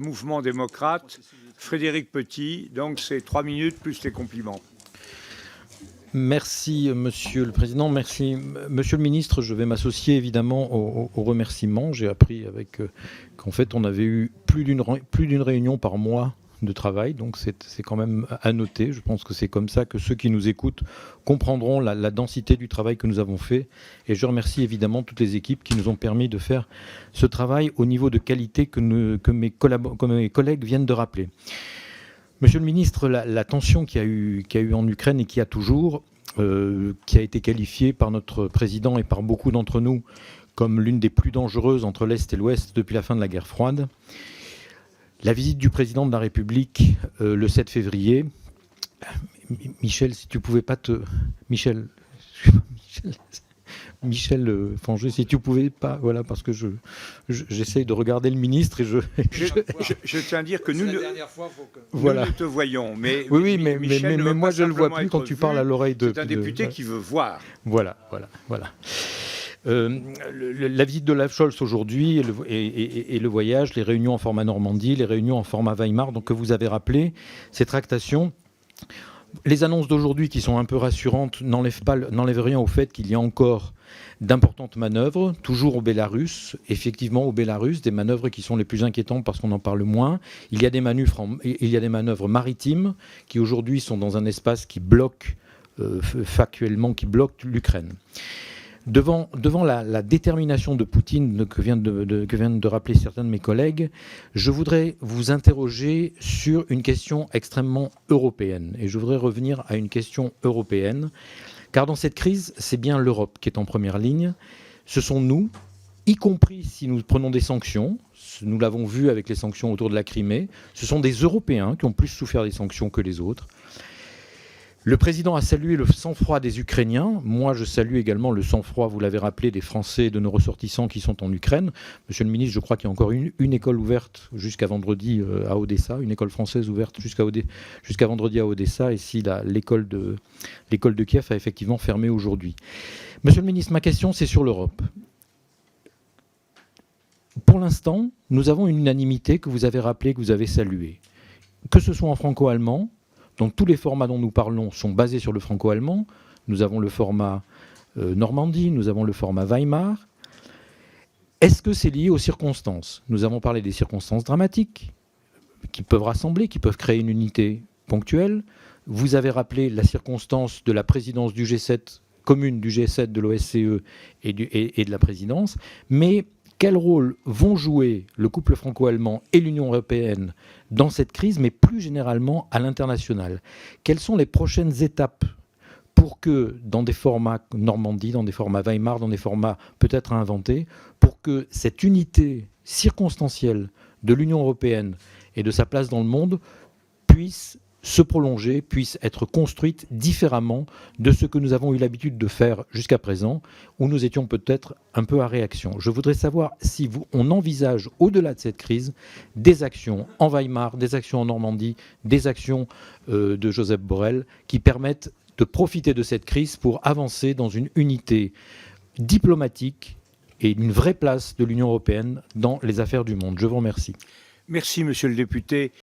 Mouvement démocrate, Frédéric Petit, donc c'est 3 minutes plus les compliments. Merci Monsieur le Président, merci Monsieur le Ministre. Je vais m'associer évidemment aux remerciements. J'ai appris qu'en fait on avait eu plus d'une réunion par mois de travail, donc c'est quand même à noter. Je pense que c'est comme ça que ceux qui nous écoutent comprendront la densité du travail que nous avons fait. Et je remercie évidemment toutes les équipes qui nous ont permis de faire ce travail au niveau de qualité que mes collègues viennent de rappeler. Monsieur le ministre, la tension qu'il y a eu en Ukraine et qu'il y a toujours, qui a été qualifiée par notre président et par beaucoup d'entre nous comme l'une des plus dangereuses entre l'Est et l'Ouest depuis la fin de la guerre froide. La visite du président de la République le 7 février. Michel, si tu pouvais pas te... Michel Fangeux, si tu pouvais pas, voilà, parce que j'essaye de regarder le ministre et je tiens à dire que nous voilà. Nous te voyons, mais oui, mais moi je le vois plus quand tu parles à l'oreille de... C'est un député qui veut voir. Voilà. La visite de Olaf Scholz aujourd'hui et le voyage, les réunions en format Normandie, les réunions en format Weimar, donc que vous avez rappelé, ces tractations. Les annonces d'aujourd'hui qui sont un peu rassurantes n'enlèvent rien au fait qu'il y a encore d'importantes manœuvres, toujours au Bélarus, effectivement au Bélarus, des manœuvres qui sont les plus inquiétantes parce qu'on en parle moins. Il y a des manœuvres maritimes qui aujourd'hui sont dans un espace qui bloque factuellement, qui bloque l'Ukraine. Devant la détermination de Poutine que viennent de rappeler certains de mes collègues, je voudrais vous interroger sur une question extrêmement européenne. Et je voudrais revenir à une question européenne, car dans cette crise, c'est bien l'Europe qui est en première ligne. Ce sont nous, y compris si nous prenons des sanctions. Nous l'avons vu avec les sanctions autour de la Crimée. Ce sont des Européens qui ont plus souffert des sanctions que les autres. Le président a salué le sang-froid des Ukrainiens. Moi, je salue également le sang-froid, vous l'avez rappelé, des Français et de nos ressortissants qui sont en Ukraine. Monsieur le ministre, je crois qu'il y a encore une école ouverte jusqu'à vendredi à Odessa, une école française ouverte jusqu'à vendredi à Odessa, et si l'école de Kiev a effectivement fermé aujourd'hui. Monsieur le ministre, ma question, c'est sur l'Europe. Pour l'instant, nous avons une unanimité que vous avez rappelée, que vous avez saluée. Que ce soit en franco-allemand, donc tous les formats dont nous parlons sont basés sur le franco-allemand. Nous avons le format Normandie, nous avons le format Weimar. Est-ce que c'est lié aux circonstances? Nous avons parlé des circonstances dramatiques qui peuvent rassembler, qui peuvent créer une unité ponctuelle. Vous avez rappelé la circonstance de la présidence du G7, commune du G7, de l'OSCE et de la présidence. Mais quel rôle vont jouer le couple franco-allemand et l'Union européenne dans cette crise, mais plus généralement à l'international? Quelles sont les prochaines étapes pour que, dans des formats Normandie, dans des formats Weimar, dans des formats peut-être à inventer, pour que cette unité circonstancielle de l'Union européenne et de sa place dans le monde puisse se prolonger, puisse être construite différemment de ce que nous avons eu l'habitude de faire jusqu'à présent, où nous étions peut-être un peu à réaction. Je voudrais savoir si on envisage, au-delà de cette crise, des actions en Weimar, des actions en Normandie, des actions de Joseph Borrell, qui permettent de profiter de cette crise pour avancer dans une unité diplomatique et une vraie place de l'Union européenne dans les affaires du monde. Je vous remercie. Merci, monsieur le député.